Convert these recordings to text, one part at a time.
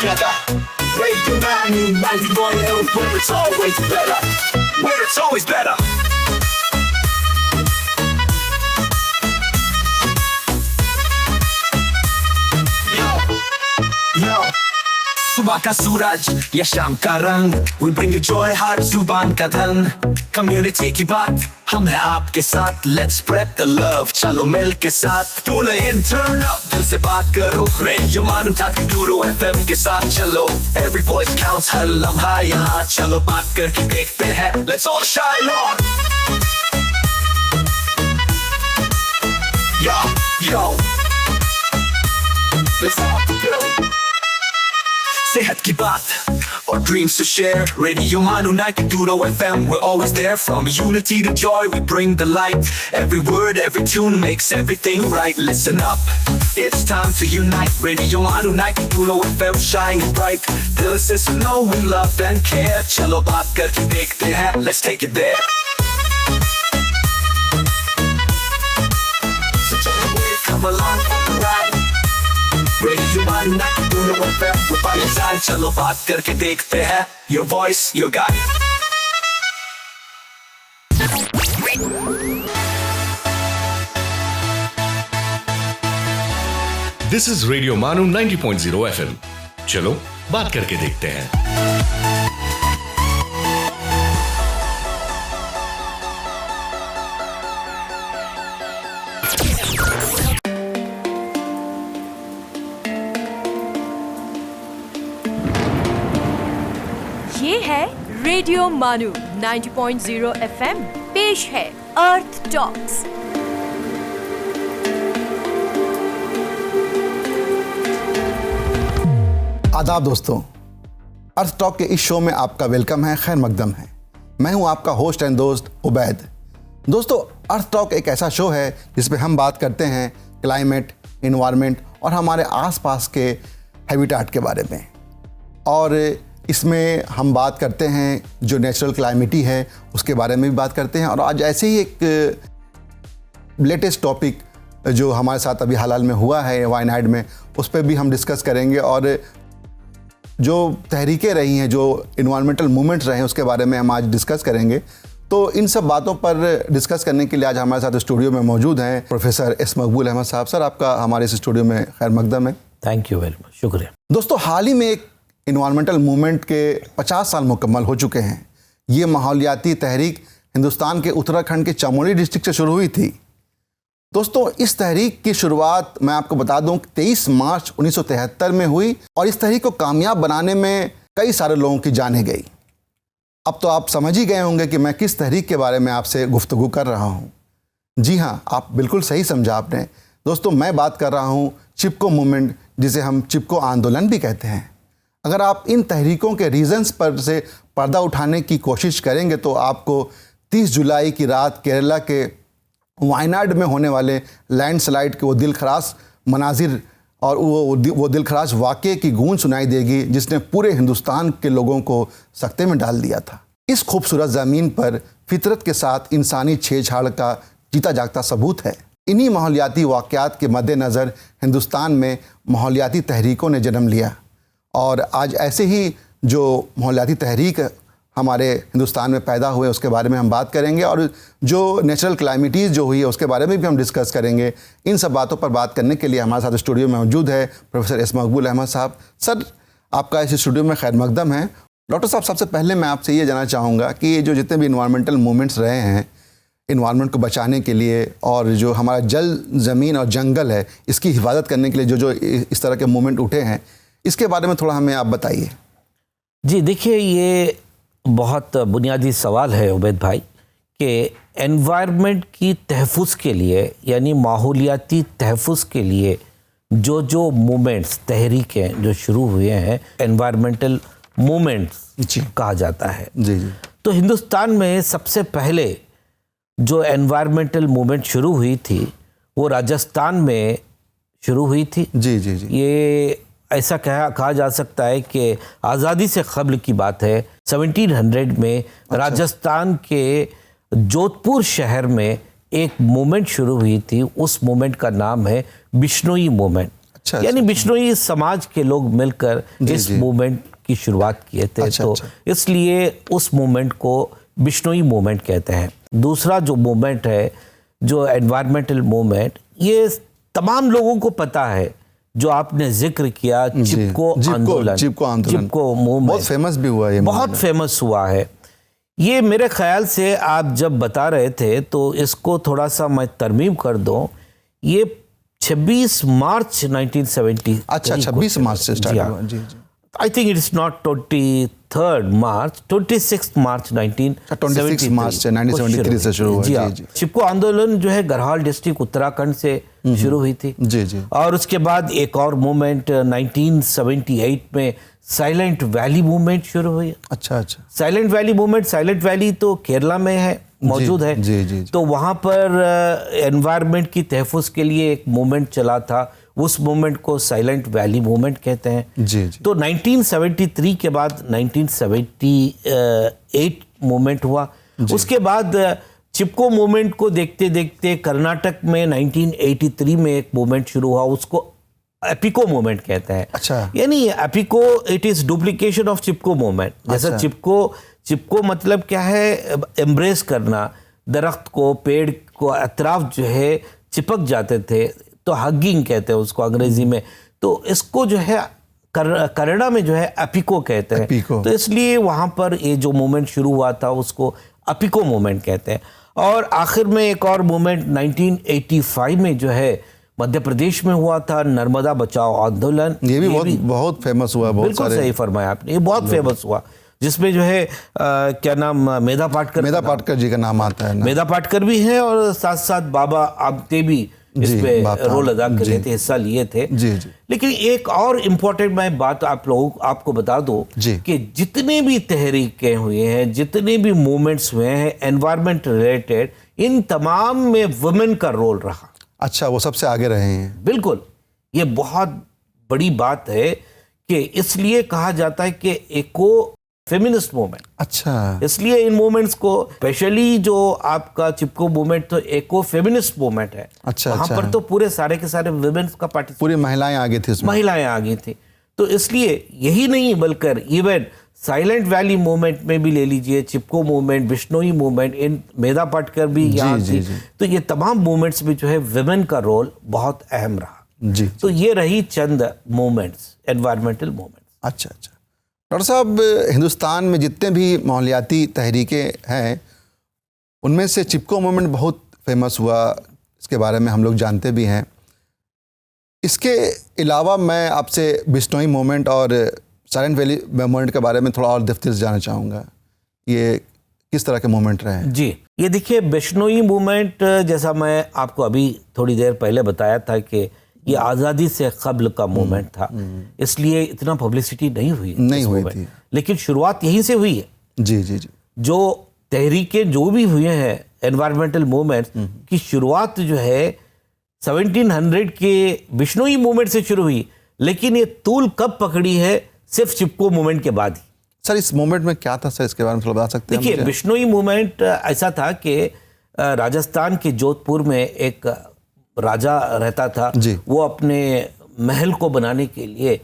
together. Radio Manu 91 where it's always better. Where it's always better. Yo. सुबह का सूरज या शाम का रंग, we bring you joy हर जुबान का धन. Community की बात हम हैं आपके साथ, let's spread the love, चलो मिल के साथ. Tune in, turn up, दिल से बात करो. Radio Manu 92 FM के साथ चलो. Every voice counts, हर लम्हा यहाँ चलो बात करके देखते हैं. Let's all shine on. Yo. Let's all go. सेहत की बात और dreams to share. Radio Manu 92 FM, we're always there. From unity to joy, we bring the light. Every word, every tune makes everything right. Listen up, it's time to unite. Radio Manu 92 FM, shining bright. Dill se suno, we love and care. चलो बात करके देखते हैं, let's take it there. So come along for the ride. Radio Manu 92 FM, we're by your side. चलो बात करके देखते हैं. Your voice, your guide. This is Radio Manu 90.0 FM. चलो बात करके देखते हैं. ये है रेडियो मानू 90.0 FM, पेश है अर्थ टॉक्स. आदाब दोस्तों, अर्थ टॉक के इस शो में आपका वेलकम है, खैर मकदम है. मैं हूं आपका होस्ट एंड दोस्त उबैद. दोस्तों, अर्थ टॉक एक ऐसा शो है जिसमें हम बात करते हैं क्लाइमेट, इन्वायरमेंट और हमारे आसपास के हैबिटेट के बारे में. और इसमें हम बात करते हैं जो नेचुरल क्लाइमेटी है उसके बारे में भी बात करते हैं. और आज ऐसे ही एक लेटेस्ट टॉपिक जो हमारे साथ अभी हाल में हुआ है वायनाड में, उस पर भी हम डिस्कस करेंगे. और जो तहरीकें रही हैं, जो इन्वायरमेंटल मूवमेंट्स रहे हैं, उसके बारे में हम आज डिस्कस करेंगे. तो इन सब बातों पर डिस्कस करने के लिए आज हमारे साथ स्टूडियो में मौजूद हैं प्रोफेसर एस मकबूल अहमद साहब. सर, आपका हमारे इस स्टूडियो में खैर मकदम है. थैंक यू वेरी मच, शुक्रिया. दोस्तों, हाल ही में एक इन्वायरमेंटल मूवमेंट के 50 साल मुकम्मल हो चुके हैं. ये माहौलियाती तहरीक हिंदुस्तान के उत्तराखंड के चमोली डिस्ट्रिक्ट से शुरू हुई थी. दोस्तों, इस तहरीक की शुरुआत मैं आपको बता दूं 23 मार्च 1973 में हुई और इस तहरीक को कामयाब बनाने में कई सारे लोगों की जानें गई. अब तो आप समझ ही गए होंगे कि मैं किस तहरीक के बारे में आपसे गुफ्तगू कर रहा हूँ. जी हाँ, आप बिल्कुल सही समझा आपने. दोस्तों, मैं बात कर रहा हूँ चिपको मूवमेंट, जिसे हम चिपको आंदोलन भी कहते हैं. अगर आप इन तहरीकों के रीजंस पर से पर्दा उठाने की कोशिश करेंगे तो आपको 30 जुलाई की रात केरला के वायनाड में होने वाले लैंडस्लाइड के वो दिलखराश मनाजिर और वो दिलखराश वाक़े की गूंज सुनाई देगी जिसने पूरे हिंदुस्तान के लोगों को सकते में डाल दिया था. इस खूबसूरत ज़मीन पर फितरत के साथ इंसानी छेड़छाड़ का जीता जागता सबूत है. इन्हीं माहौलियाती वाक़यात के मद्देनज़र हिंदुस्तान में माहौलियाती तहरीकों ने जन्म लिया. और आज ऐसे ही जो माहौलियाती तहरीक हमारे हिंदुस्तान में पैदा हुए उसके बारे में हम बात करेंगे. और जो नेचुरल क्लाइमेटीज़ जो हुई है उसके बारे में भी हम डिस्कस करेंगे. इन सब बातों पर बात करने के लिए हमारे साथ स्टूडियो में मौजूद है प्रोफेसर एस मकबूल अहमद साहब. सर, आपका इस स्टूडियो में खैर मकदम है. डॉक्टर साहब, सबसे पहले मैं आपसे ये जानना चाहूँगा कि जो जितने भी इन्वायरमेंटल मूवमेंट्स रहे हैं इन्वायरमेंट को बचाने के लिए और जो हमारा जल, ज़मीन और जंगल है इसकी हिफाजत करने के लिए जो इस तरह के मूवमेंट उठे हैं, इसके बारे में थोड़ा हमें आप बताइए. जी देखिए, ये बहुत बुनियादी सवाल है उबैद भाई कि एनवायरनमेंट की तहफ़्फ़ुज़ के लिए यानी माहौलियाती तहफ़्फ़ुज़ के लिए जो मूवमेंट्स, तहरीकें जो शुरू हुए हैं, एनवायरमेंटल मूवमेंट्स कहा जाता है. जी जी. तो हिंदुस्तान में सबसे पहले जो एनवायरमेंटल मूवमेंट शुरू हुई थी वो राजस्थान में शुरू हुई थी. जी जी जी. ये ऐसा कहा जा सकता है कि आज़ादी से क़ब्ल की बात है. 1700 में राजस्थान के जोधपुर शहर में एक मूवमेंट शुरू हुई थी. उस मूवमेंट का नाम है बिश्नोई मूवमेंट. अच्छा, यानी अच्छा। बिश्नोई समाज के लोग मिलकर जी, इस जी। मूवमेंट की शुरुआत किए थे। अच्छा, तो अच्छा। इसलिए उस मूवमेंट को बिश्नोई मूवमेंट कहते हैं। दूसरा जो मूवमेंट है, जो एनवायरमेंटल मूवमेंट, ये तमाम लोगों को पता है, जो आपने जिक्र किया, चिपको आंदोलन, चिपको मूवमेंट बहुत फेमस भी हुआ, ये बहुत फेमस हुआ है। ये मेरे ख्याल से आप जब बता रहे थे तो इसको थोड़ा सा मैं तरमीम कर दूं। ये 26 मार्च 1970। अच्छा, 26 मार्च से स्टार्ट हुआ। जी जी। I think it is not 23 March, 26 March 26 March से 1973 से शुरू हुआ। जी हाँ। जी, जी। चिपको आंदोलन जो है गढ़वाल डिस्ट्रिक्ट उत्तराखंड से शुरू हुई थी। जी जी। और उसके बाद एक और मूवमेंट 1978 में साइलेंट वैली मूवमेंट शुरू हुई। अच्छा अच्छा। Silent valley movement, silent valley तो केरला में है, मौजूद है। जी, जी, जी। तो वहाँ पर एनवायरनमेंट की तहफ़्फ़ुज़ के लिए एक मूवमेंट चला था, उस मूवमेंट को साइलेंट वैली मूवमेंट कहते हैं। जी जी। तो 1973 के बाद 1978 मूवमेंट हुआ। उसके बाद चिपको मूवमेंट को देखते देखते कर्नाटक में 1983 में एक मूवमेंट शुरू हुआ, उसको एपिको मूवमेंट कहते हैं। अच्छा। यानी Appiko it is duplication of Chipko movement. जैसा अच्छा। चिपको मतलब क्या है, एम्ब्रेस करना, दरख्त को, पेड़ को अतराफ जो है चिपक जाते थे, तो हगिंग कहते हैं उसको अंग्रेजी में। तो इसको जो है कन्नड़ा में जो है एपिको कहते हैं। एपिको। तो इसलिए वहाँ पर ये जो मूवमेंट शुरू हुआ था उसको एपिको मूवमेंट कहते हैं। और आखिर में एक और मूवमेंट 1985 में जो है मध्य प्रदेश में हुआ था, नर्मदा बचाओ आंदोलन। ये भी बहुत फेमस हुआ। बहुत बिल्कुल सारे सही फरमाया आपने, ये बहुत फेमस हुआ, जिसमें जो है क्या नाम, मेधा पाटकर जी का नाम आता है ना। मेधा पाटकर भी हैं और साथ साथ बाबा आमटे भी इस जी, पे बाबा, रोल अदा कर रहे जी। थे, हिस्सा लिए थे। जी जी। लेकिन एक और इम्पोर्टेंट मैं बात आपको बता दूं जी। कि जितने भी तहरीकें हुए हैं, जितने भी मूवमेंट्स हुए हैं एनवायरमेंट रिलेटेड, इन तमाम में वुमेन का रोल रहा। अच्छा, वो सबसे आगे रहे हैं। बिल्कुल, ये बहुत बड़ी बात है कि इसलिए कहा जाता है कि एको फेमिनिस्ट मूवमेंट। अच्छा। इसलिए इन मूवमेंट्स को, स्पेशली जो आपका चिपको मूवमेंट, तो एको फेमिनिस्ट मूवमेंट है। अच्छा, वहाँ अच्छा। पर तो पूरे सारे के सारे वुमेन्स का पार्टिसिपेट, पूरी महिलाएं आगे थी उसमें। महिलाएं आगी थी। तो इसलिए यही नहीं बल्कि इवन साइलेंट वैली मूवमेंट में भी ले लीजिए, चिपको मूवमेंट, बिश्नोई मूवमेंट, इन मेधा पाटकर भी यहाँ जी, थी। जी। तो ये तमाम मूवमेंट्स में जो है वुमेन का रोल बहुत अहम रहा। जी। तो ये रही चंद मूवमेंट्स, एनवायरमेंटल मूवमेंट्स। अच्छा अच्छा। डॉक्टर साहब, हिंदुस्तान में जितने भी माहौलियाती तहरीकें हैं, उनमें से चिपको मूवमेंट बहुत फेमस हुआ, इसके बारे में हम लोग जानते भी हैं। इसके अलावा मैं आपसे बिश्नोई मूवमेंट और साइलेंट वैली मूवमेंट के बारे में थोड़ा और तफसील जानना चाहूँगा। ये किस तरह के मूवमेंट रहे हैं? जी, ये देखिए, बिश्नोई मूवमेंट, जैसा मैं आपको अभी थोड़ी देर पहले बताया था कि ये आज़ादी से कब्ल का मूवमेंट था, इसलिए इतना पब्लिसिटी नहीं हुई थी। लेकिन शुरुआत यहीं से हुई है। जी जी जी। जो तहरीकें जो भी हुए हैं एनवायरमेंटल मूवमेंट की शुरुआत जो है 1700 के बिश्नोई मूवमेंट से शुरू हुई, लेकिन ये तूल कब पकड़ी है, सिर्फ चिपको मूवमेंट के बाद ही। सर, इस मूवमेंट में क्या था सर, इसके बारे में थोड़ा बता सकते हैं? देखिए, बिश्नोई मूवमेंट ऐसा था कि राजस्थान के जोधपुर में एक राजा रहता था जी। वो अपने महल को बनाने के लिए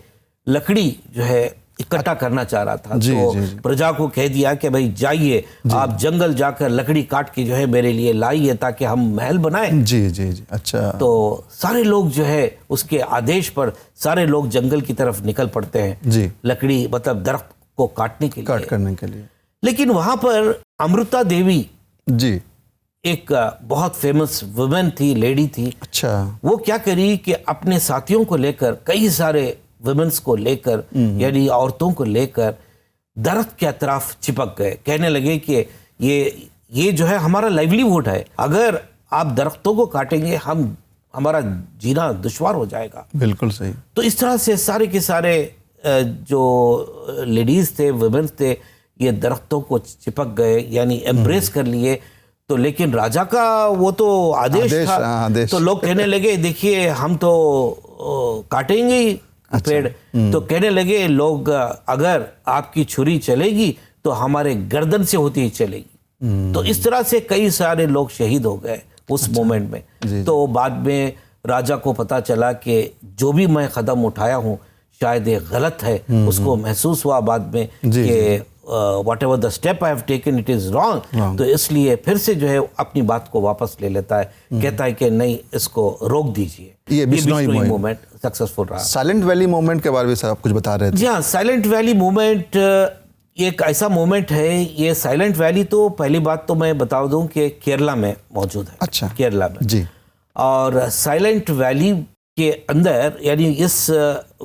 लकड़ी जो है इकट्ठा करना चाह रहा था। जी, तो जी, जी। प्रजा को कह दिया कि भाई जाइए, आप जंगल जाकर लकड़ी काट के जो है मेरे लिए लाइए, ताकि हम महल बनाएं। जी जी जी। अच्छा। तो सारे लोग जो है उसके आदेश पर सारे लोग जंगल की तरफ निकल पड़ते हैं, जी। लकड़ी मतलब दरख्त को काटने के लिए, करने के लिए। लेकिन वहां पर अमृता देवी जी। एक बहुत फेमस वुमेन थी, लेडी थी। अच्छा। वो क्या करी कि अपने साथियों को लेकर, कई सारे वुमेन्स को लेकर, यानी औरतों को लेकर दरख्त के अतराफ चिपक गए। कहने लगे कि ये जो है हमारा लाइवलीहुड है, अगर आप दरख्तों को काटेंगे हमारा जीना दुश्वार हो जाएगा। बिल्कुल सही। तो इस तरह से सारे के सारे जो लेडीज थे, वुमेन्स थे, ये दरख्तों को चिपक गए, यानी एम्ब्रेस कर लिए। तो लेकिन राजा का वो तो आदेश था। आदेश। तो लोग कहने लगे देखिए हम तो काटेंगे ही पेड़। तो कहने लगे लोग, अगर आपकी छुरी चलेगी तो हमारे गर्दन से होती ही चलेगी। तो इस तरह से कई सारे लोग शहीद हो गए उस मोमेंट में। तो बाद में राजा को पता चला कि जो भी मैं कदम उठाया हूँ शायद ये गलत है, उसको महसूस हुआ बाद में कि what ever the step I have taken it is wrong, तो इसलिए फिर से जो है अपनी बात को वापस ले लेता है, कहता है कि नहीं, इसको रोक दीजिए। ये बिश्नोई मूवमेंट सक्सेसफुल रहा। साइलेंट वैली मूवमेंट के बारे में सर आप कुछ बता रहे थे। जी हाँ, साइलेंट वैली मूवमेंट एक ऐसा मूवमेंट है। ये साइलेंट वैली तो पहली बात तो मैं बता दूं कि केरला में मौजूद है। अच्छा, केरला में जी। और साइलेंट वैली के अंदर, यानी इस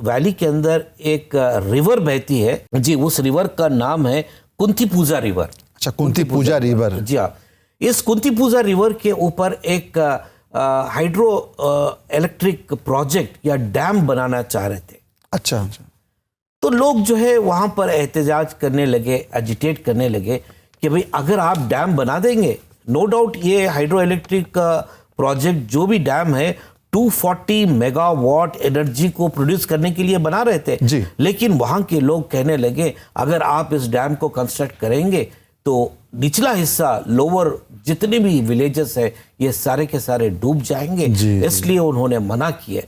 वैली के अंदर एक रिवर बहती है जी, उस रिवर का नाम है कुंतीपुजा रिवर। अच्छा, कुंतीपुजा रिवर। जी हाँ, इस कुंतीपुजा रिवर के ऊपर एक हाइड्रो इलेक्ट्रिक प्रोजेक्ट या डैम बनाना चाह रहे थे। अच्छा अच्छा। तो लोग जो है वहां पर एहतजाज करने लगे, एजिटेट करने लगे कि भाई अगर आप डैम बना देंगे, नो डाउट ये हाइड्रो इलेक्ट्रिक प्रोजेक्ट जो भी डैम है 240 मेगावाट एनर्जी को प्रोड्यूस करने के लिए बना रहे थे जी। लेकिन वहां के लोग कहने लगे अगर आप इस डैम को कंस्ट्रक्ट करेंगे तो निचला हिस्सा, लोअर जितने भी विलेजेस है, ये सारे के सारे डूब जाएंगे। इसलिए उन्होंने मना किए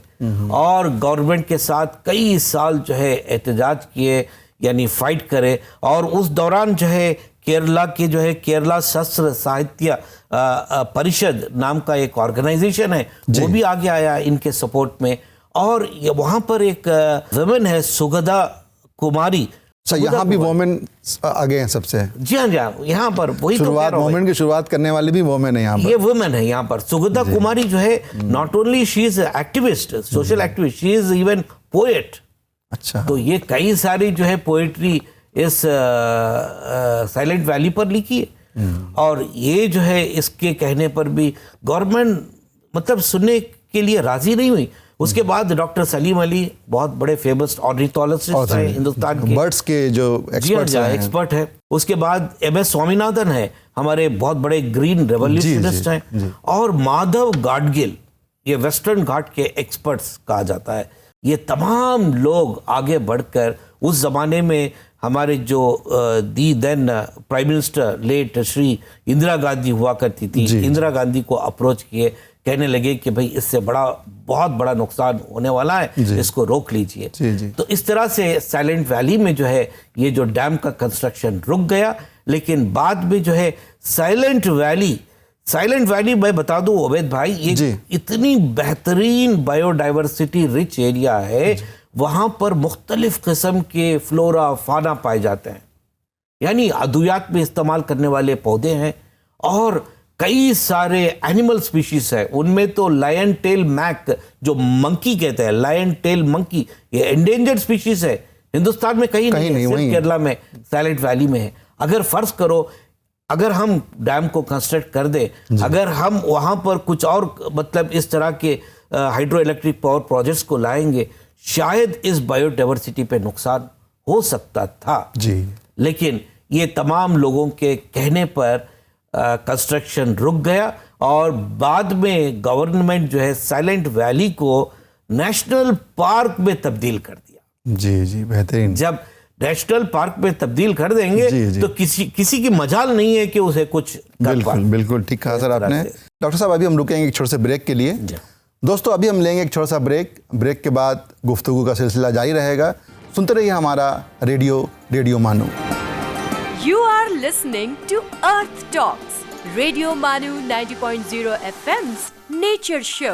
और गवर्नमेंट के साथ कई साल जो है एहतजाज किए, यानी फाइट करे। और उस दौरान जो है केरला के जो है केरला शस्त्र साहित्य परिषद नाम का एक ऑर्गेनाइजेशन है, वो भी आगे आया इनके सपोर्ट में। और वहां पर एक वुमेन है सुगधा कुमारी। यहाँ भी वोमेन आगे हैं सबसे। जी हाँ, यहाँ पर वही शुरुआत, वोमेन की शुरुआत करने वाली भी वोमेन है यहाँ पर। ये वुमेन है यहाँ पर। सुगधा कुमारी जो है not only she is activist, social activist, she is even poet. अच्छा। तो ये कई सारी जो है पोएट्री इस साइलेंट वैली पर लिखी है। और ये जो है इसके कहने पर भी गवर्नमेंट मतलब सुनने के लिए राजी नहीं हुई। उसके बाद डॉक्टर सलीम अली बहुत बड़े फेमस ऑर्निथोलॉजिस्ट हैं हिंदुस्तान के, बर्ड्स के जो एक्सपर्ट है। उसके बाद MS स्वामीनाथन है, हमारे बहुत बड़े ग्रीन रेवोल्यूशनिस्ट हैं। और माधव गाडगिल, ये वेस्टर्न घाट के एक्सपर्ट्स कहा जाता है। ये तमाम लोग आगे बढ़कर उस जमाने में हमारे जो the then prime minister late Shri Indira Gandhi हुआ करती थी, इंदिरा गांधी को अप्रोच किए, कहने लगे कि भाई इससे बहुत बड़ा नुकसान होने वाला है, इसको रोक लीजिए। तो इस तरह से साइलेंट वैली में जो है ये जो डैम का कंस्ट्रक्शन रुक गया। लेकिन बाद में जो है साइलेंट वैली मैं बता दूं उबैद भाई, ये इतनी बेहतरीन बायोडाइवर्सिटी रिच एरिया है, वहां पर मुख्तलिफ किस्म के फ्लोरा फाना पाए जाते हैं, यानी अद्वियात में इस्तेमाल करने वाले पौधे हैं और कई सारे एनिमल स्पीशीज है। उनमें तो लायन टेल मैक जो मंकी कहते हैं, लायन टेल मंकी, ये एंडेंजर्ड स्पीशीज है, हिंदुस्तान में कहीं नहीं, सिर्फ केरला में साइलेंट वैली में है। अगर फर्ज करो अगर हम डैम को कंस्ट्रक्ट कर दे, अगर हम वहां पर कुछ और मतलब इस तरह के हाइड्रो इलेक्ट्रिक पावर प्रोजेक्ट्स को लाएंगे, शायद इस बायोडाइवर्सिटी पे नुकसान हो सकता था जी। लेकिन ये तमाम लोगों के कहने पर कंस्ट्रक्शन रुक गया और बाद में गवर्नमेंट जो है साइलेंट वैली को नेशनल पार्क में तब्दील कर दिया। जी, बेहतरीन। जब नेशनल पार्क में तब्दील कर देंगे तो किसी की मजाल नहीं है कि उसे कुछ बिल्कुल ठीक कहा सर आपने। डॉक्टर साहब अभी हम रुकेंगे एक छोटे से ब्रेक के लिए। दोस्तों अभी हम लेंगे एक छोटा सा ब्रेक के बाद गुफ्तगू का सिलसिला जारी रहेगा। सुनते रहिए हमारा रेडियो मानू। You are listening to Earth Talks, Radio Manu 90.0 FM's Nature Show.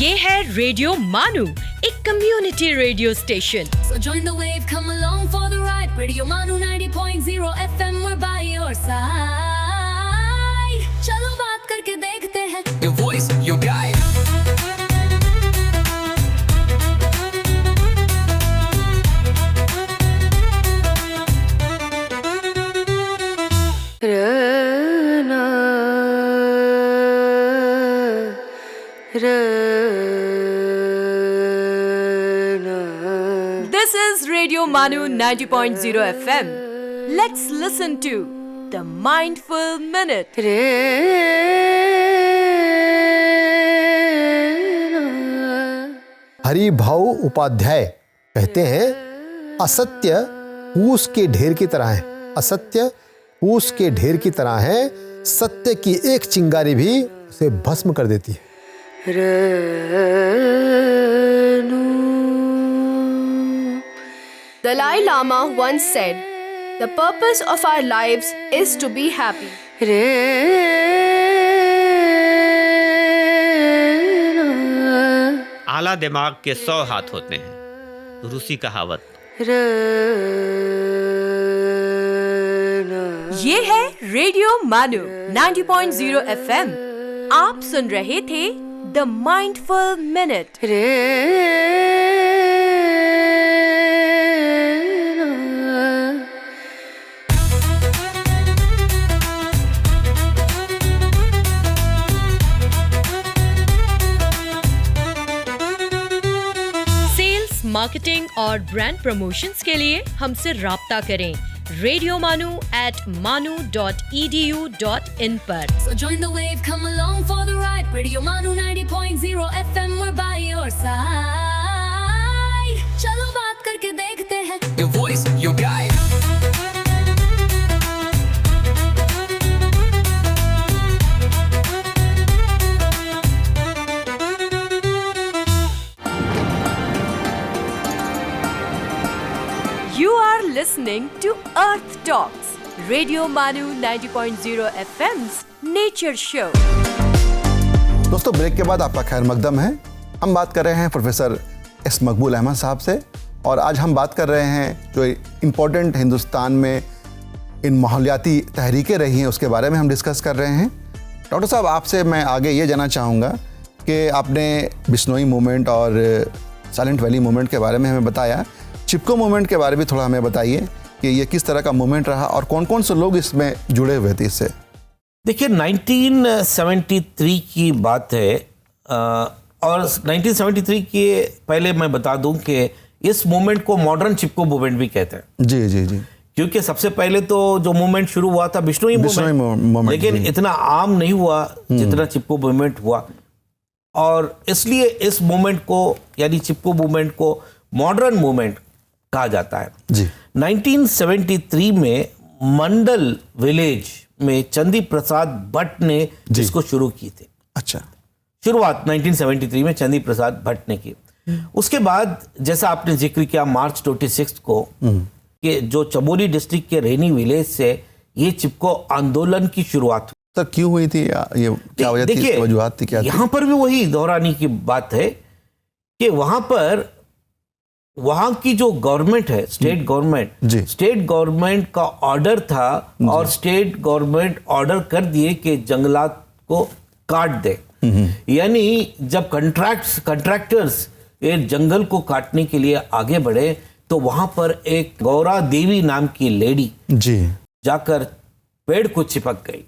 ये है रेडियो मानू, एक community radio station. So join the wave, come along for the ride. Radio Manu 90.0 FM, we're by your side. चलो बात करके देखते हैं. Your voice, your guide. This is Radio Manu 90.0 FM. Let's listen to the Mindful Minute. Hari भाऊ उपाध्याय कहते हैं, असत्य फूस के ढेर की तरह है, असत्य फूस के ढेर की तरह है, सत्य की एक चिंगारी भी उसे भस्म कर देती है। Dalai Lama once said, "The purpose of our lives is to be happy." आला दिमाग के 100 हाथ होते हैं, रूसी कहावत। ये है रेडियो मानू 90.0 FM। आप सुन रहे थे the Mindful Minute. Sales, marketing और ब्रांड प्रमोशंस के लिए हमसे राब्ता करें radiomanu@manu.edu.in पर। So join the wave, come along for the ride. Radio Manu 90.0 FM, we're by your side. चलो बात करके देखते हैं। Your voice, your guide. You are listening to Earth Talks, Radio Manu 90.0 FM's Nature Show। दोस्तों, break के बाद आपका खैर मकदम है। हम बात कर रहे हैं प्रोफेसर एस मकबूल अहमद साहब से, और आज हम बात कर रहे हैं जो इम्पोर्टेंट हिंदुस्तान में इन माहौलियाती तहरीकें रही हैं उसके बारे में हम डिस्कस कर रहे हैं। डॉक्टर साहब, आपसे मैं आगे ये जानना चाहूँगा कि आपने बिश्नोई मूवमेंट और साइलेंट वैली मूवमेंट के बारे में हमें बताया, चिपको मूवमेंट के बारे में थोड़ा हमें बताइए कि ये किस तरह का मूवमेंट रहा और कौन कौन से लोग इसमें जुड़े हुए थे इससे। देखिए, 1973 की बात है, और 1973 के पहले मैं बता दूं कि इस मूवमेंट को मॉडर्न चिपको मूवमेंट भी कहते हैं। जी जी जी। क्योंकि सबसे पहले तो जो मूवमेंट शुरू हुआ था बिश्नोई मूवमेंट, लेकिन इतना आम नहीं हुआ जितना चिपको मूवमेंट हुआ, और इसलिए इस मूवमेंट को यानी चिपको मूवमेंट को मॉडर्न मूवमेंट कहा जाता है। जी। 1973 में मंडल विलेज में चंदी प्रसाद भट्ट ने इसको शुरू की थी। अच्छा। शुरुआत 1973 में चंदी प्रसाद भट्ट ने की। उसके बाद जैसा आपने जिक्र किया मार्च 26 को कि जो चमोली डिस्ट्रिक्ट के रेनी विलेज से ये चिपको आंदोलन की शुरुआत हुई। सर, क्यों हुई थी ये, क्या वजह थी, वजूहात थी, क्या थी? यहाँ पर भी वही दोहराने की बात है कि वहां की जो गवर्नमेंट है, स्टेट गवर्नमेंट का ऑर्डर था, और स्टेट गवर्नमेंट ऑर्डर कर दिए कि जंगलात को काट दे। यानी जब कंट्रैक्टर्स ये जंगल को काटने के लिए आगे बढ़े तो वहां पर एक गौरा देवी नाम की लेडी जी जाकर पेड़ को चिपक गई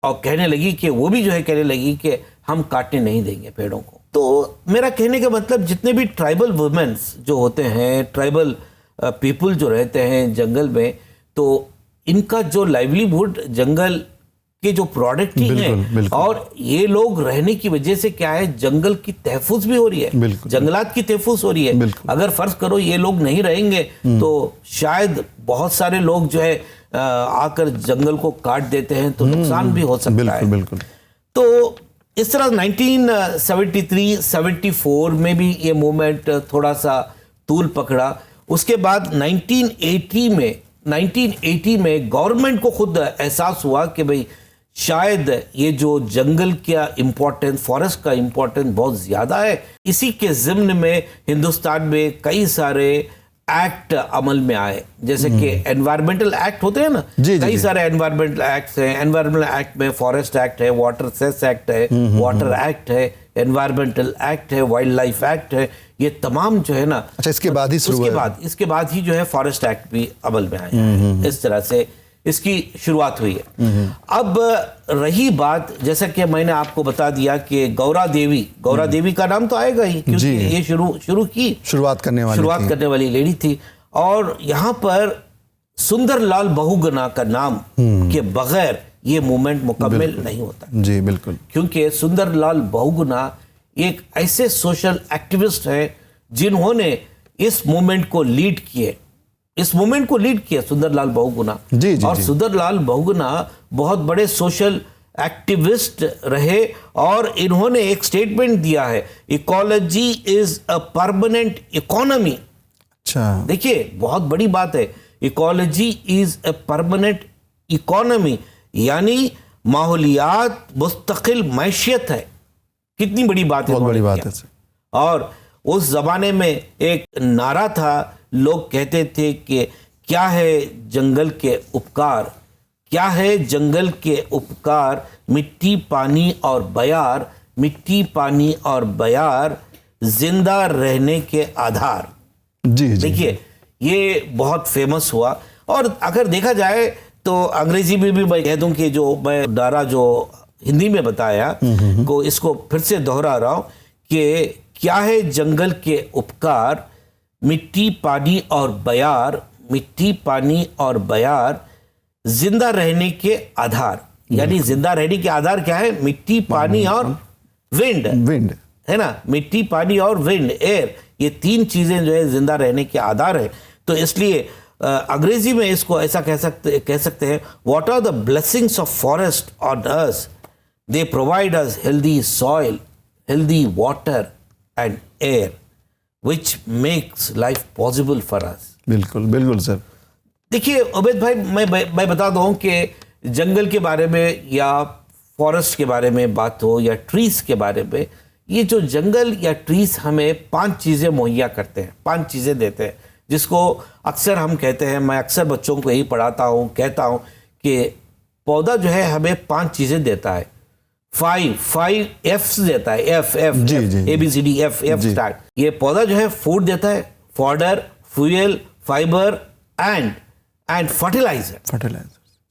और कहने लगी कि वो भी जो है कहने लगी कि हम काटने नहीं देंगे पेड़ों को। तो मेरा कहने का मतलब जितने भी ट्राइबल वुमेन्स जो होते हैं, ट्राइबल पीपल जो रहते हैं जंगल में, तो इनका जो लाइवलीहुड जंगल के जो प्रोडक्ट ही हैं, और ये लोग रहने की वजह से क्या है, जंगल की तहफुज भी हो रही है, जंगलात की तहफुज हो रही है। अगर फर्ज करो ये लोग नहीं रहेंगे तो शायद बहुत सारे लोग जो है आकर जंगल को काट देते हैं तो नुकसान भी हो सकता है। बिल्कुल। तो इस तरह 1973-74 में भी ये मूवमेंट थोड़ा सा तूल पकड़ा। उसके बाद 1980 में गवर्नमेंट को खुद एहसास हुआ कि भाई शायद ये जो जंगल का इम्पोर्टेंस, फॉरेस्ट का इम्पोर्टेंस बहुत ज़्यादा है। इसी के ज़िम्न में हिंदुस्तान में कई सारे एक्ट अमल में आए, जैसे कि एनवायरमेंटल एक्ट होते हैं ना, कई सारे एनवायरमेंटल एक्ट हैं। एनवायरमेंटल एक्ट में फॉरेस्ट एक्ट है, वाटर सेस एक्ट है, वाटर एक्ट है, एनवायरमेंटल एक्ट है, वाइल्ड लाइफ एक्ट है, ये तमाम जो है ना। अच्छा, इसके बाद ही जो है फॉरेस्ट एक्ट भी अमल में आया। इस तरह से इसकी शुरुआत हुई है। अब रही बात, जैसा कि मैंने आपको बता दिया कि गौरा देवी का नाम तो आएगा ही, क्योंकि ये शुरुआत करने वाली लेडी थी। और यहाँ पर सुंदरलाल बहुगुणा का नाम के बगैर ये मूवमेंट मुकम्मल नहीं होता। जी बिल्कुल। क्योंकि सुंदरलाल बहुगुणा एक ऐसे सोशल एक्टिविस्ट हैं जिन्होंने इस मूवमेंट को लीड किए, सुंदरलाल बहुगुणा। और सुंदरलाल बहुगुणा बहुत बड़े सोशल एक्टिविस्ट रहे और इन्होंने एक स्टेटमेंट दिया है, ecology is a permanent economy. अच्छा, देखिए बहुत बड़ी बात है, ecology is a permanent economy, यानी माहौलियात मुस्तकिल मैशियत है। कितनी बड़ी बात है, बहुत बड़ी बात है। और उस जमाने में एक नारा था, लोग कहते थे कि क्या है जंगल के उपकार, क्या है जंगल के उपकार, मिट्टी पानी और बयार, मिट्टी पानी और बयार, जिंदा रहने के आधार। जी जी। देखिए ये बहुत फेमस हुआ। और अगर देखा जाए तो अंग्रेजी में भी मैं कह दूं कि जो मैं नारा जो हिंदी में बताया को इसको फिर से दोहरा रहा हूं कि क्या है जंगल के उपकार, मिट्टी पानी और बयार, मिट्टी पानी और बयार, जिंदा रहने के आधार। यानी जिंदा रहने के आधार क्या है? मिट्टी पानी और विंड है ना, मिट्टी पानी और विंड, एयर, ये तीन चीजें जो है जिंदा रहने के आधार है। तो इसलिए अंग्रेजी में इसको ऐसा कह सकते हैं, what are the blessings of forest on earth, they provide us healthy soil, healthy water and air which makes life possible for us. बिल्कुल बिल्कुल सर। देखिए उबैद भाई, मैं बता दूं कि जंगल के बारे में या फॉरेस्ट के बारे में बात हो या ट्रीज के बारे में, ये जो जंगल या ट्रीज हमें 5 चीज़ें मुहैया करते हैं, 5 चीज़ें देते हैं, जिसको अक्सर हम कहते हैं, मैं अक्सर बच्चों को यही पढ़ाता हूँ, कहता हूँ कि पौधा जो है हमें 5 चीज़ें देता है, 5 F's देता है, एफ ABCD F स्टार्ट। ये पौधा जो है फूड देता है, fodder, fuel, fibre and fertiliser.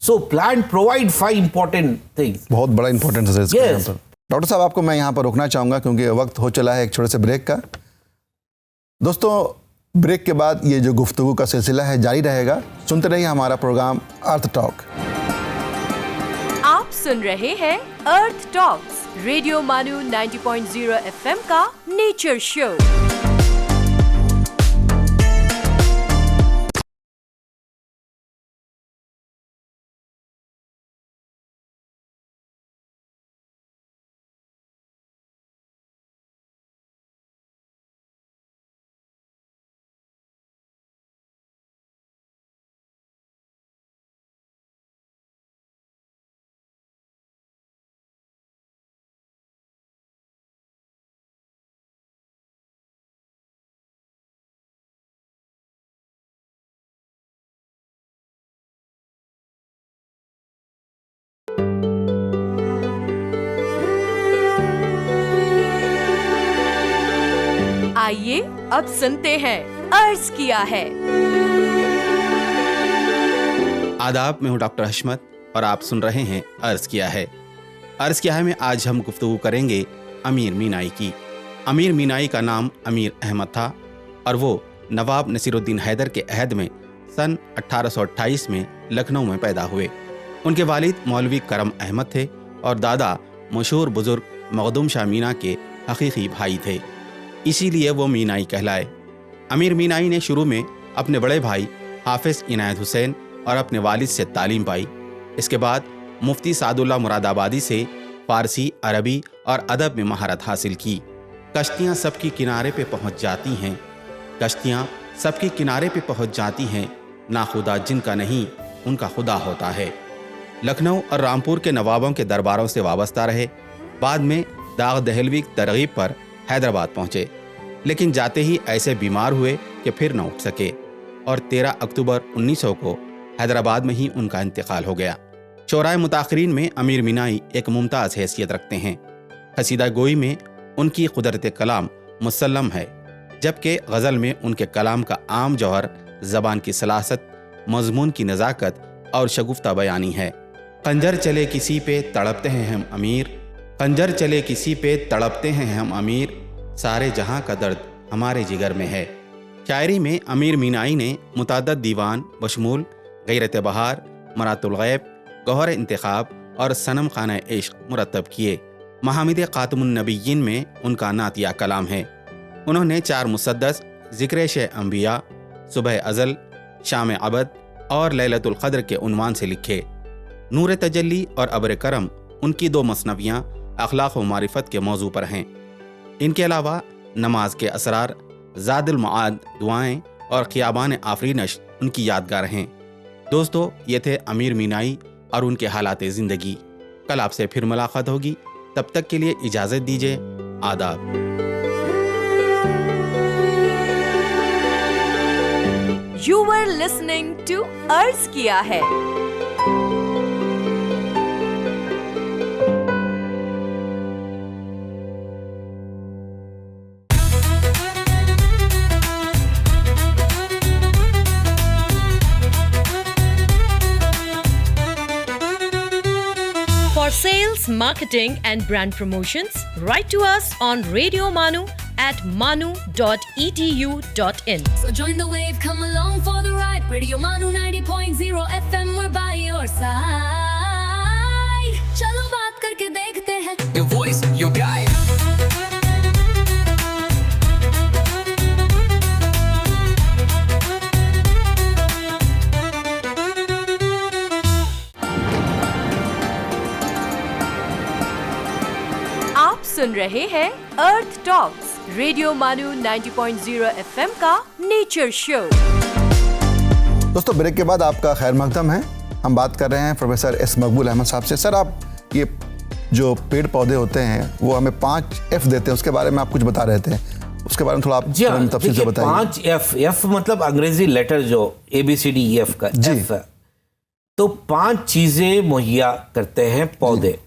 So plant provide 5 important things. बहुत बड़ा इंपॉर्टेंस है इसका यहाँ पर। डॉक्टर साहब, आपको मैं यहाँ पर रोकना चाहूँगा क्योंकि वक्त हो चला है एक छोटे से ब्रेक का। दोस्तों, ब्रेक के बाद ये जो गुफ्तगू का सिलसिला है जारी रहेगा। सुनते रहिए हमारा प्रोग्राम अर्थ टॉक। आप सुन रहे हैं अर्थ टॉक्स, रेडियो मानू 90.0 FM का नेचर शो। आइए अब सुनते हैं अर्ज किया है। आदाब, मैं हूं डॉक्टर हशमत और आप सुन रहे हैं अर्ज किया है। अर्ज किया है में आज हम गुफ्तगू करेंगे अमीर मीनाई की। अमीर मीनाई का नाम अमीर अहमद था और वो नवाब नसीरुद्दीन हैदर के अहद में सन 1828 में लखनऊ में पैदा हुए। उनके वालिद मौलवी करम अहमद थे और दादा मशहूर बुजुर्ग मखदूम शाह मीना के हकीकी भाई थे, इसीलिए वो मीनाई कहलाए। अमीर मीनाई ने शुरू में अपने बड़े भाई हाफिज इनायत हुसैन और अपने वालिद से तालीम पाई। इसके बाद मुफ्ती सादुल्लाह मुरादाबादी से फारसी, अरबी और अदब में महारत हासिल की। कश्तियाँ सबकी किनारे पे पहुँच जाती हैं, कश्तियाँ सबकी किनारे पे पहुँच जाती हैं, ना खुदा जिनका नहीं उनका खुदा होता है। लखनऊ और रामपुर के नवाबों के दरबारों से वाबस्ता रहे। बाद में दाग दहलवी की तरगीब पर हैदराबाद पहुँचे, लेकिन जाते ही ऐसे बीमार हुए कि फिर न उठ सके और 13 अक्टूबर 1900 को हैदराबाद में ही उनका इंतकाल हो गया। शोराए मुताखरीन में अमीर मीनाई एक मुमताज़ हैसियत रखते हैं। कसीदा गोई में उनकी कुदरत कलाम मुसल्लम है, जबकि गज़ल में उनके कलाम का आम जौहर ज़बान की सलासत, मज़मून की नज़ाकत और शगुफ्ता बयानी है। खंजर चले किसी पे तड़पते हैं हम अमीर, खंजर चले किसी पे तड़पते हैं हम अमीर, सारे जहां का दर्द हमारे जिगर में है। शायरी में अमीर मीनाई ने मुताद्दद दीवान बशमूल गैरत बहार, मरातुल गैब, गौहर इंतखाब और सनम खाना इश्क मुरतब किए। महामिद खातमुन नबीयीन में उनका नातिया कलाम है। उन्होंने 4 मुसद्दस, ज़िक्र-ए-अंबिया, सुबह अज़ल, शाम अबद और लैलतुल क़द्र के उन्वान से लिखे। नूर तजल्ली और अब्र करम उनकी 2 मसनवियाँ अखलाक व मारिफत के मौजू पर हैं। इनके अलावा नमाज के असरार, ज़ादुल मआद दुआएं और क़ियाबान आफरीनश उनकी यादगार हैं। दोस्तों, ये थे अमीर मीनाई और उनके हालात ज़िंदगी। कल आपसे फिर मुलाकात होगी, तब तक के लिए इजाज़त दीजिए। आदाब। You were listening to अर्ज किया है। For sales, marketing and brand promotions, write to us on Radio Manu at manu.edu.in. So join the wave, come along for the ride. Radio Manu 90.0 FM, we're by your side. चलो बात करके देखते हैं. Your voice, your guide. आप सुन रहे हैं अर्थ talks, radio मानू 90.0 एफएम का नेचर शो। दोस्तों, ब्रेक के बाद आपका खैर मकदम है। हम बात कर रहे हैं प्रोफेसर एस मकबूल अहमद साहब से। सर, आप ये जो पेड़ पौधे होते हैं वो हमें 5F देते हैं, उसके बारे में आप कुछ बता रहे थे, उसके बारे में थोड़ा आप तफसील से बताइए। 5F मतलब अंग्रेजी लेटर जो ABCDEF का F है। तो 5 चीजें मुहैया करते हैं पौधे।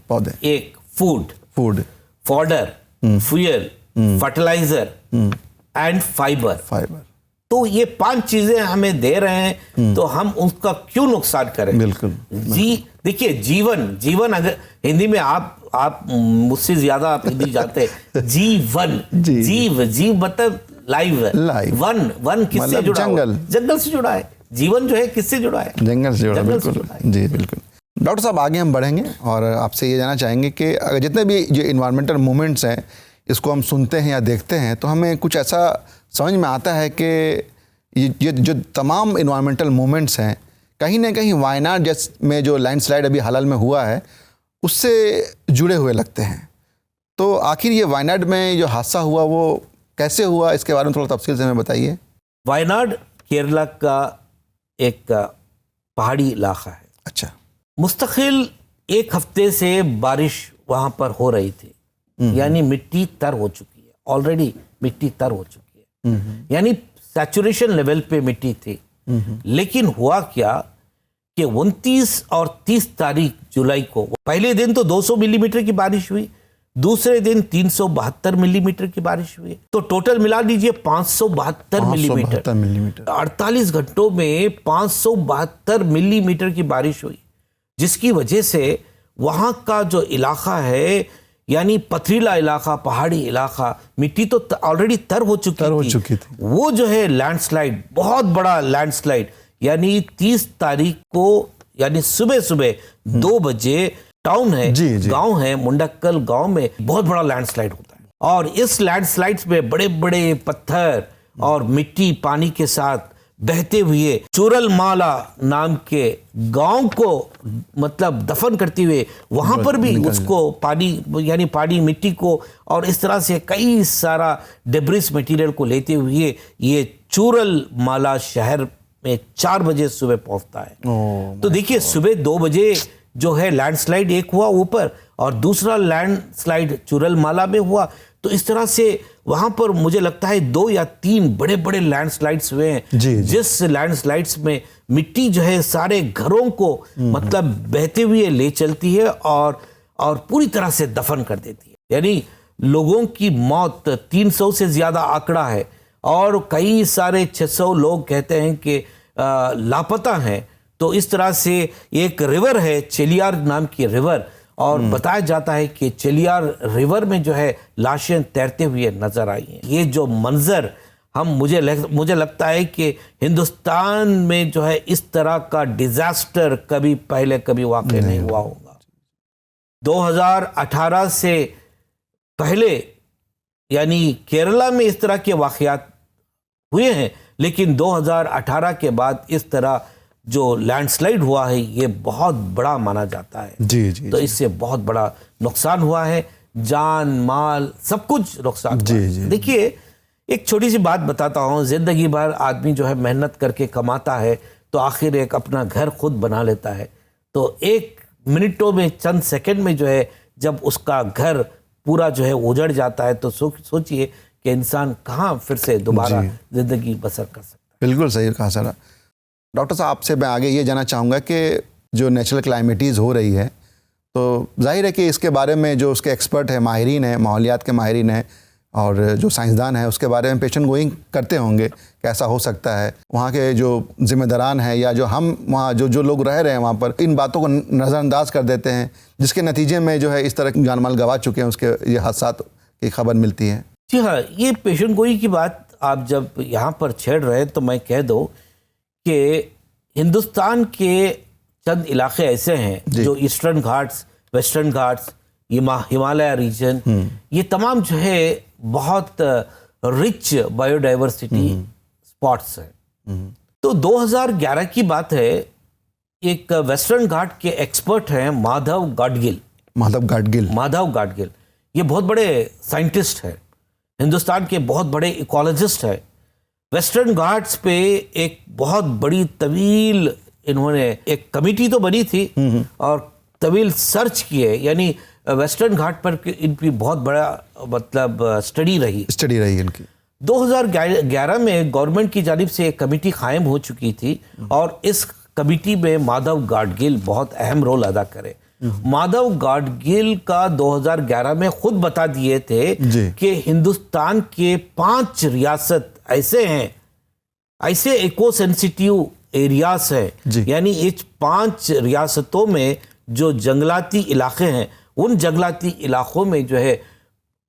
एक food, fodder, fuel, fertiliser and fibre. तो ये 5 चीजें हमें दे रहे हैं, तो हम उसका क्यों नुकसान करें? बिल्कुल। देखिए, जीवन अगर हिंदी में आप मुझसे ज्यादा आप हिंदी जानते हैं। जीवन, जीव मतलब लाइव। वन किससे जुड़ा? जंगल से जुड़ा है। जीवन जो है किससे जुड़ा है? जंगल से जुड़ा। बिल्कुल जी, बिल्कुल। डॉक्टर साहब, आगे हम बढ़ेंगे और आपसे ये जानना चाहेंगे कि अगर जितने भी जो इन्वायरमेंटल मूवमेंट्स हैं, इसको हम सुनते हैं या देखते हैं, तो हमें कुछ ऐसा समझ में आता है कि ये जो तमाम इन्वायरमेंटल मूवमेंट्स हैं, कहीं ना कहीं वायनाड में जो लैंडस्लाइड अभी हाल में हुआ है उससे जुड़े हुए लगते हैं। तो आखिर ये वायनाड में जो हादसा हुआ वो कैसे हुआ, इसके बारे में थोड़ा तफसील से हमें बताइए। वायनाड केरला का एक पहाड़ी इलाका है। अच्छा। मुस्तकिल 1 हफ्ते से बारिश वहां पर हो रही थी, यानी मिट्टी तर हो चुकी है। ऑलरेडी मिट्टी तर हो चुकी है, यानी सैचुरेशन लेवल पे मिट्टी थी। लेकिन हुआ क्या कि 29 और 30 तारीख जुलाई को पहले दिन तो 200 मिलीमीटर की बारिश हुई, दूसरे दिन 372 मिलीमीटर की बारिश हुई। तो टोटल मिला लीजिए 572 मिलीमीटर। 48 घंटों में 572 मिलीमीटर की बारिश हुई, जिसकी वजह से वहां का जो इलाका है, यानी पथरीला इलाका, पहाड़ी इलाका, मिट्टी तो ऑलरेडी तर हो चुकी थी। वो जो है लैंडस्लाइड, बहुत बड़ा लैंडस्लाइड, यानी 30 तारीख को, यानी सुबह 2 बजे टाउन है, गांव है, मुंडक्कल गांव में बहुत बड़ा लैंडस्लाइड होता है। और इस लैंडस्लाइड्स में बड़े बड़े पत्थर और मिट्टी पानी के साथ बहते हुए चूरलमाला नाम के गांव को मतलब दफन करते हुए वहां पर भी उसको पानी, यानी पानी, मिट्टी को और इस तरह से कई सारा डेब्रिस मटेरियल को लेते हुए ये चूरलमाला शहर में 4 बजे सुबह पहुंचता है। तो देखिए, सुबह 2 बजे जो है लैंडस्लाइड एक हुआ ऊपर और दूसरा लैंडस्लाइड चूरलमाला में हुआ। तो इस तरह से वहां पर मुझे लगता है 2 या 3 बड़े बड़े लैंडस्लाइड्स हुए हैं, जिस लैंडस्लाइड्स में मिट्टी जो है सारे घरों को मतलब बहते हुए ले चलती है और पूरी तरह से दफन कर देती है। यानी लोगों की मौत 300 से ज्यादा आंकड़ा है और कई सारे 600 लोग कहते हैं कि लापता हैं। तो इस तरह से एक रिवर है, चेलियार नाम की रिवर, और बताया जाता है कि चेलियार रिवर में जो है लाशें तैरते हुए नजर आई हैं। ये जो मंजर मुझे लगता है कि हिंदुस्तान में जो है इस तरह का डिजास्टर कभी वाक़ई नहीं हुआ होगा। 2018 से पहले यानी केरला में इस तरह के वाक़यात हुए हैं, लेकिन 2018 के बाद इस तरह जो लैंडस्लाइड हुआ है ये बहुत बड़ा माना जाता है। जी जी तो इससे बहुत बड़ा नुकसान हुआ है, जान माल सब कुछ नुकसान हुआ है। जी। देखिए, एक छोटी सी बात बताता हूँ। जिंदगी भर आदमी जो है मेहनत करके कमाता है तो आखिर एक अपना घर खुद बना लेता है, तो एक मिनटों में, चंद सेकंड में जो है जब उसका घर पूरा जो है उजड़ जाता है तो सोचिए कि इंसान कहाँ फिर से दोबारा जिंदगी बसर कर सकता है। बिल्कुल सही कहा सर। डॉक्टर साहब, आपसे मैं आगे ये जानना चाहूँगा कि जो नेचुरल क्लाइमेटीज़ हो रही है, तो जाहिर है कि इसके बारे में जो उसके एक्सपर्ट हैं, माहिरीन हैं, माहौलियात के माहिरीन हैं और जो साइंसदान हैं, उसके बारे में पेशेंट गोइंग करते होंगे कैसा हो सकता है। वहाँ के जो जिम्मेदारान हैं या जो हम वहाँ जो लोग रह रहे हैं वहाँ पर, इन बातों को नज़रअंदाज कर देते हैं, जिसके नतीजे में जो है इस तरह की जान माल गंवा चुके हैं, उसके ये हादसा की खबर मिलती है। जी हाँ, ये पेशेंट गोई की बात आप जब यहाँ पर छेड़ रहे हैं तो मैं कह दूँ कि हिंदुस्तान के चंद इलाके ऐसे हैं जो Eastern Ghats, Western Ghats, Himalaya region, ये तमाम जो है बहुत रिच बायोडाइवर्सिटी स्पॉट्स हैं। तो 2011 की बात है, एक वेस्टर्न घाट के एक्सपर्ट हैं माधव गाडगिल। ये बहुत बड़े साइंटिस्ट हैं, हिंदुस्तान के बहुत बड़े इकोलॉजिस्ट हैं। वेस्टर्न घाट्स पे एक बहुत बड़ी तवील इन्होंने एक कमेटी तो बनी थी और तवील सर्च किए, यानी वेस्टर्न घाट पर इनकी बहुत बड़ा मतलब स्टडी रही इनकी। 2011 में गवर्नमेंट की जानिब से एक कमेटी कायम हो चुकी थी और इस कमेटी में माधव गाडगिल बहुत अहम रोल अदा करे। माधव गाडगिल का 2011 में खुद बता दिए थे कि हिंदुस्तान के 5 रियासत ऐसे हैं, ऐसे इको सेंसिटिव एरियाज हैं, यानी इस 5 रियासतों में जो जंगलाती इलाके हैं, उन जंगलाती इलाकों में जो है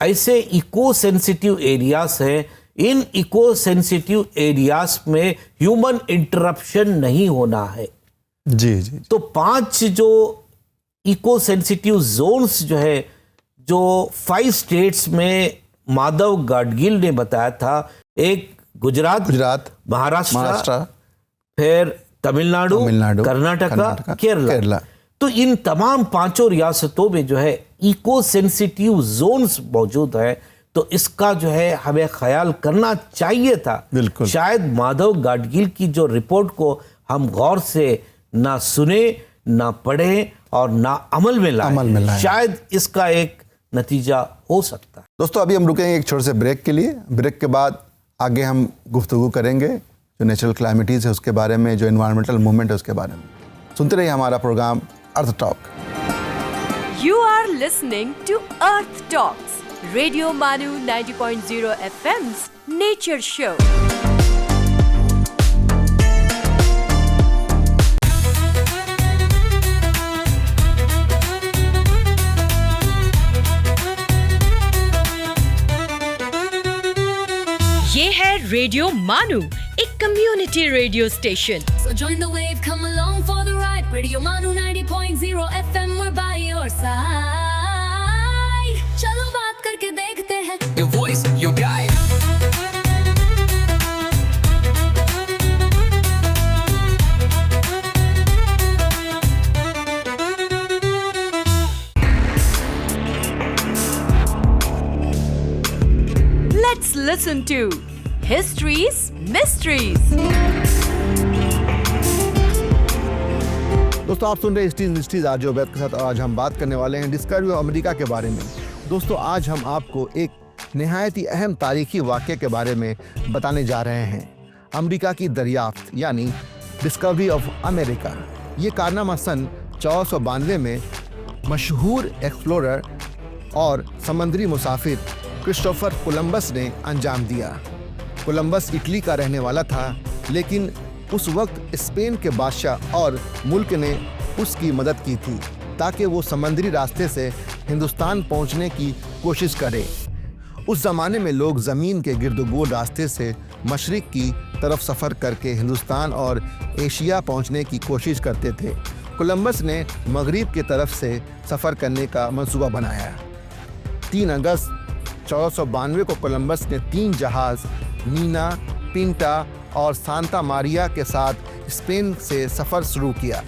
ऐसे इको सेंसिटिव एरियाज हैं। इन इको सेंसिटिव एरियाज में ह्यूमन इंटरप्शन नहीं होना है। जी। तो 5 जो इको सेंसिटिव जोन्स जो है, जो 5 स्टेट्स में माधव गाडगिल ने बताया था, एक गुजरात, महाराष्ट्र, फिर तमिलनाडु, कर्नाटका, केरला। तो इन तमाम 5 रियासतों में जो है इको सेंसिटिव जोन्स मौजूद हैं। तो इसका जो है हमें ख्याल करना चाहिए था। बिल्कुल। शायद माधव गाडगिल की जो रिपोर्ट को हम गौर से ना सुने, ना पढ़े और ना अमल में लाए, शायद इसका एक नतीजा हो सकता है। दोस्तों, अभी हम रुकेंगे एक छोटे से ब्रेक के लिए। ब्रेक के बाद आगे हम गुफ्तगू करेंगे जो नेचुरल क्लाइमेटीज़ है उसके बारे में, जो एनवायरमेंटल मूवमेंट है उसके बारे में। सुनते रहिए हमारा programme Earth Talk. You are listening to Earth Talks, Radio Manu 90.0 FM's Nature Show. ये है रेडियो मानू, एक community radio station. So join the wave, come along for the ride. Radio Manu 90.0 FM, we're by your side. चलो बात करके देखते हैं. Your voice, your guide. Let's listen to History's Mysteries. दोस्तों, आप सुन रहे हैं हिस्ट्रीज आज अवैध के साथ। आज हम बात करने वाले हैं डिस्कवरी ऑफ अमेरिका के बारे में। दोस्तों, आज हम आपको एक निहायत ही अहम तारीखी वाक़ये के बारे में बताने जा रहे हैं। अमेरिका की दरियाफ्त यानी डिस्कवरी ऑफ अमेरिका। ये कारनामा सन 1492 में मशहूर एक्सप्लोरर और समुद्री मुसाफिर क्रिस्टोफर कोलंबस ने अंजाम दिया। कोलंबस इटली का रहने वाला था, लेकिन उस वक्त स्पेन के बादशाह और मुल्क ने उसकी मदद की थी ताकि वो समुद्री रास्ते से हिंदुस्तान पहुंचने की कोशिश करे। उस ज़माने में लोग ज़मीन के गिर्दगोल रास्ते से मशरिक़ की तरफ सफ़र करके हिंदुस्तान और एशिया पहुंचने की कोशिश करते थे। कोलंबस ने मगरिब की तरफ से सफ़र करने का मंसूबा बनाया। 3 अगस्त 1492 को कोलंबस ने 3 जहाज नीना, पिंटा और सांता मारिया के साथ स्पेन से सफ़र शुरू किया।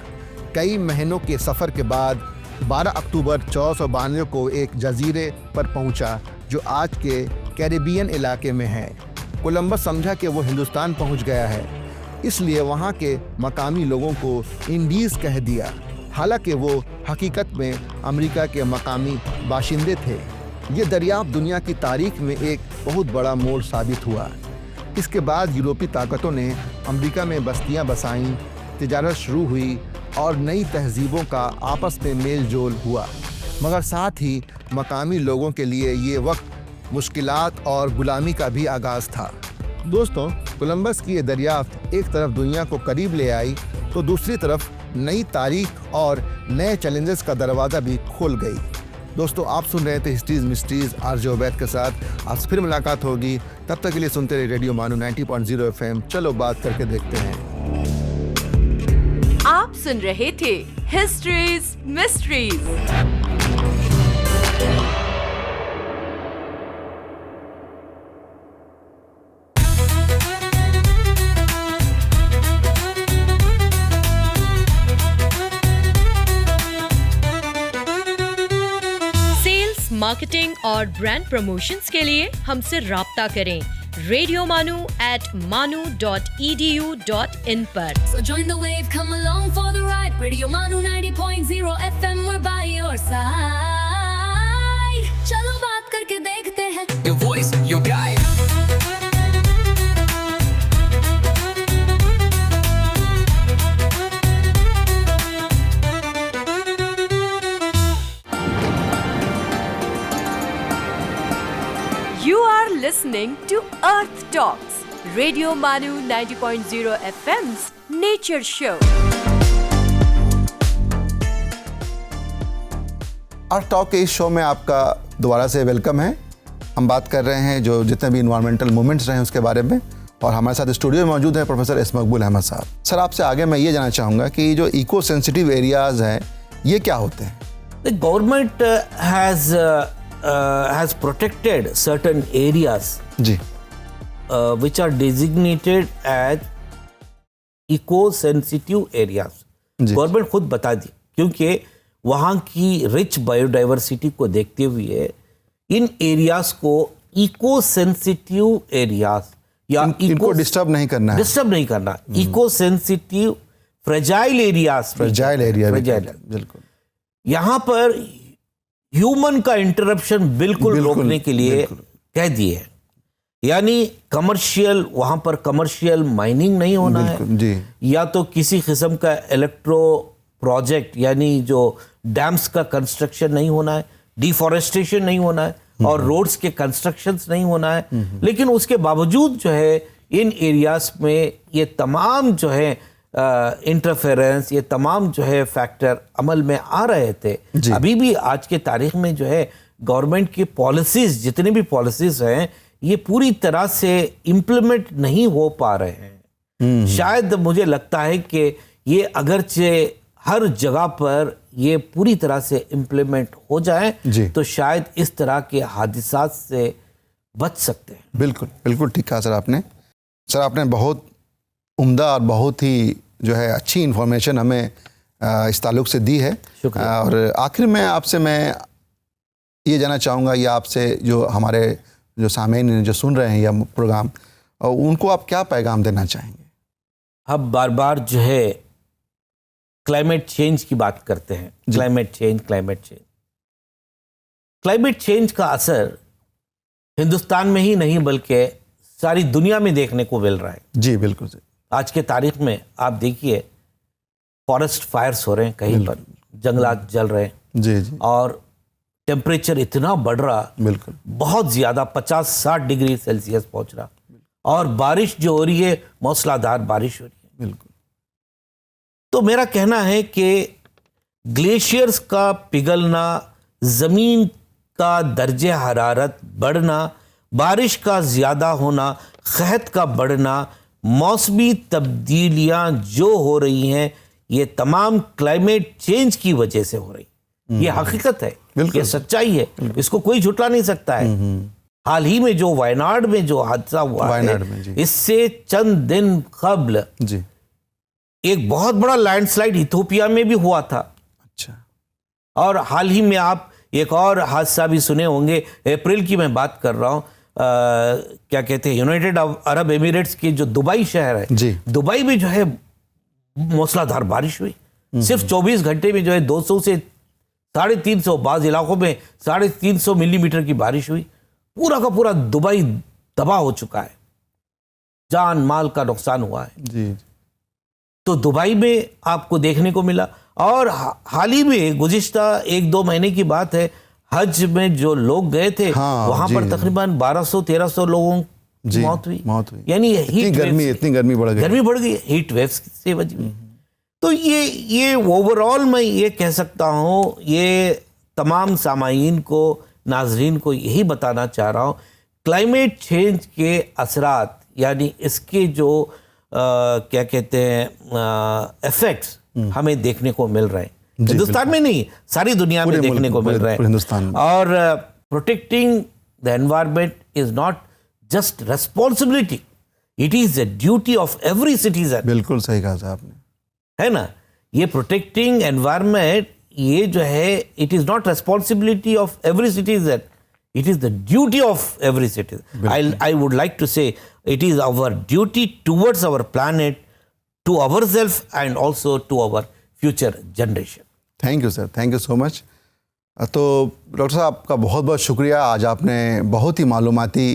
कई महीनों के सफ़र के बाद 12 अक्टूबर 1492 को एक जजीरे पर पहुंचा जो आज के कैरिबियन इलाके में है। कोलंबस समझा कि वो हिंदुस्तान पहुंच गया है, इसलिए वहाँ के मकामी लोगों को इंडीज़ कह दिया, हालांकि वो हकीकत में अमेरिका के मकामी बाशिंदे थे। ये दरियाफ्त दुनिया की तारीख में एक बहुत बड़ा मोड़ साबित हुआ। इसके बाद यूरोपीय ताकतों ने अमेरिका में बस्तियां बसाईं, तिजारत शुरू हुई और नई तहजीबों का आपस में मेल जोल हुआ, मगर साथ ही मकामी लोगों के लिए ये वक्त मुश्किलात और गुलामी का भी आगाज़ था। दोस्तों, कोलंबस की ये दरियाफ्त एक तरफ दुनिया को करीब ले आई तो दूसरी तरफ नई तारीख और नए चैलेंजेस का दरवाज़ा भी खोल गई। दोस्तों, आप सुन रहे थे हिस्ट्रीज मिस्ट्रीज आरजे उबैद के साथ। आज फिर मुलाकात होगी, तब तक के लिए सुनते रहिए रेडियो मानू 90.0 FM। चलो बात करके देखते हैं। आप सुन रहे थे हिस्ट्रीज मिस्ट्रीज। मार्केटिंग और ब्रांड प्रमोशंस के लिए हमसे राब्ता करें radiomanu@manu.edu.in पर। So join the wave, come along for the ride. Radio Manu 90.0 FM, we're by your side. चलो बात करके देखते हैं। Your voice, your guide. You are listening to Earth Talks, Radio Manu 90.0 FM's Nature Show. Earth talk के इस show में आपका दोबारा से वेलकम है। हम बात कर रहे हैं जो जितने भी इन्वायरमेंटल मूवमेंट्स रहे हैं उसके बारे में, और हमारे साथ स्टूडियो में मौजूद है प्रोफेसर एस मकबूल अहमद साहब। सर, आपसे आगे मैं ये जानना चाहूँगा कि जो इको सेंसिटिव एरियाज़ हैं ये क्या होते हैं? The government has protected certain areas जी, which are designated as eco-sensitive areas. Government खुद बता दी, क्योंकि वहाँ की रिच बायोडाइवर्सिटी को देखते हुए इन एरियाज को इको-सेंसिटिव एरियाज या इनको डिस्टर्ब नहीं करना है। डिस्टर्ब नहीं करना, इको-सेंसिटिव फ्रेजाइल एरियाज, बिल्कुल। यहाँ पर ह्यूमन का इंटरप्शन बिल्कुल रोकने के लिए कह दिए है। यानी कमर्शियल, वहाँ पर कमर्शियल माइनिंग नहीं होना है जी। या तो किसी किस्म का इलेक्ट्रो प्रोजेक्ट यानी जो डैम्स का कंस्ट्रक्शन नहीं होना है, डिफॉरेस्टेशन नहीं होना है और रोड्स के कंस्ट्रक्शंस नहीं होना है। लेकिन उसके बावजूद जो है इन एरियाज में ये तमाम जो है इंटरफेरेंस, ये तमाम जो है फैक्टर अमल में आ रहे थे। अभी भी आज के तारीख में जो है गवर्नमेंट की पॉलिसीज, जितनी भी पॉलिसीज हैं, ये पूरी तरह से इम्प्लीमेंट नहीं हो पा रहे हैं। शायद मुझे लगता है कि ये अगरचे हर जगह पर ये पूरी तरह से इम्प्लीमेंट हो जाए तो शायद इस तरह के हादिसात से बच सकते हैं। बिल्कुल बिल्कुल ठीक कहा सर आपने। सर, आपने बहुत उम्दा और बहुत ही जो है अच्छी इन्फॉर्मेशन हमें इस ताल्लुक़ से दी है। और आखिर में आपसे मैं ये जानना चाहूँगा, या आपसे जो हमारे जो सामीन जो सुन रहे हैं या प्रोग्राम, उनको आप क्या पैगाम देना चाहेंगे? हम बार बार जो है क्लाइमेट चेंज की बात करते हैं, क्लाइमेट चेंज का असर हिंदुस्तान में ही नहीं बल्कि सारी दुनिया में देखने को मिल रहा है। जी बिल्कुल। आज के तारीख में आप देखिए, फॉरेस्ट फायर्स हो रहे हैं, कहीं पर जंगलात जल रहे हैं जी, और टेम्परेचर इतना बढ़ रहा, बिल्कुल बहुत ज़्यादा 50-60 डिग्री सेल्सियस पहुंच रहा, और बारिश जो हो रही है मूसलाधार बारिश हो रही है। बिल्कुल। तो मेरा कहना है कि ग्लेशियर्स का पिघलना, ज़मीन का दर्जे हरारत बढ़ना, बारिश का ज़्यादा होना, क़हत का बढ़ना, मौसमी तब्दीलियाँ जो हो रही हैं, ये तमाम क्लाइमेट चेंज की वजह से हो रही। ये हकीकत है। बिल्कुल। ये सच्चाई है, इसको कोई झुटला नहीं सकता है। हाल ही में जो वायनाड में जो हादसा हुआ वायनाड में, जी। है, इससे चंद दिन कबल जी। एक बहुत बड़ा लैंडस्लाइड इथोपिया में भी हुआ था। अच्छा। और हाल ही में आप एक और हादसा भी सुने होंगे, अप्रैल की मैं बात कर रहा हूँ, क्या कहते हैं, यूनाइटेड अरब एमिरेट्स के जो दुबई शहर है, जी। दुबई में जो है मूसलाधार बारिश हुई। सिर्फ 24 घंटे में जो है 200 से 350, बाज इलाकों में 350 मिलीमीटर की बारिश हुई। पूरा का पूरा दुबई तबाह हो चुका है, जान माल का नुकसान हुआ है। जी। तो दुबई में आपको देखने को मिला। और हाल ही में गुज़िश्ता 1-2 महीने की बात है, हज में जो लोग गए थे, हाँ, वहां पर तकरीबन 1200-1300 लोगों की मौत हुई। यानी इतनी गर्मी बढ़ गई, हीट वेव्स से वजह हुई। तो ये ओवरऑल मैं ये कह सकता हूँ, ये तमाम सामाईन को, नाजरीन को यही बताना चाह रहा हूँ, क्लाइमेट चेंज के असरात, यानी इसके जो क्या कहते हैं इफेक्ट्स हमें देखने को मिल रहे हैं। हिंदुस्तान में नहीं, सारी दुनिया में देखने को मिल रहे हैं। हिंदुस्तान में। और protecting the environment is not just responsibility, it is the duty of every citizen. बिल्कुल सही कहा था आपने, है ना। ये प्रोटेक्टिंग एनवायरमेंट, ये जो है, it is not responsibility of every citizen, it is the duty of every citizen. I would like to say it is our duty towards our planet, to ourselves and also to our future generation. Thank you sir, thank you so much. तो doctor साहब, आपका बहुत बहुत शुक्रिया। आज आपने बहुत ही मालूमाती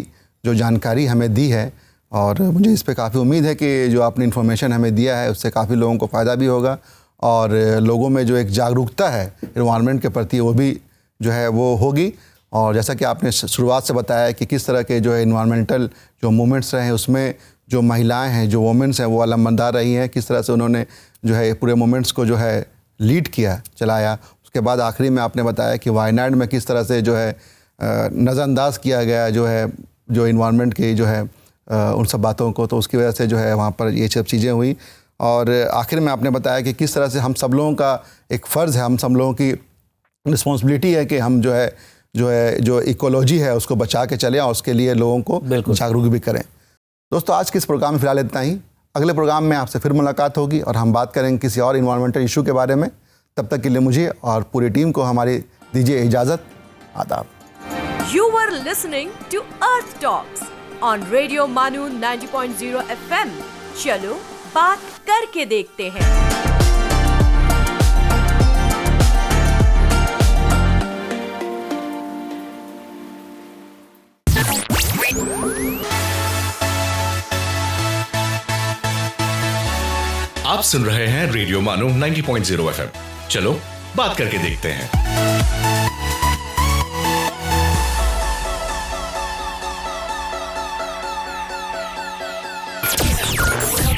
जो जानकारी हमें दी है, और मुझे इस पे काफ़ी उम्मीद है कि जो आपने इन्फॉर्मेशन हमें दिया है उससे काफ़ी लोगों को फ़ायदा भी होगा, और लोगों में जो एक जागरूकता है इन्वायरमेंट के प्रति वो भी जो है वो होगी। और जैसा कि आपने शुरुआत से बताया कि किस तरह के जो है इन्वायरमेंटल जो मूवमेंट्स रहे हैं, उसमें जो महिलाएं हैं, जो वुमेंस हैं, वो अलमबरदार रही हैं, किस तरह से उन्होंने जो है पूरे मूवमेंट्स को जो है लीड किया, चलाया। उसके बाद आखिरी में आपने बताया कि वायनाड में किस तरह से जो है नज़रअंदाज किया गया जो है जो इन्वायरमेंट की जो है उन सब बातों को, तो उसकी वजह से जो है वहाँ पर ये सब चीज़ें हुई। और आखिर में आपने बताया कि किस तरह से हम सब लोगों का एक फ़र्ज़ है, हम सब लोगों की रिस्पॉन्सिबिलिटी है कि हम जो इकोलॉजी है उसको बचा के चलें और उसके लिए लोगों को जागरूक भी करें। दोस्तों, आज के इस प्रोग्राम में फ़िलहाल इतना ही। अगले प्रोग्राम में आपसे फिर मुलाकात होगी और हम बात करेंगे किसी और इन्वायरमेंटल इशू के बारे में। तब तक के लिए मुझे और पूरी टीम को हमारी दीजिए इजाज़त। आदाब। You were listening to Earth Talks on Radio Manu 90.0 FM. चलो बात करके देखते हैं। आप सुन रहे हैं रेडियो मानो 90.0 FM। चलो बात करके देखते हैं।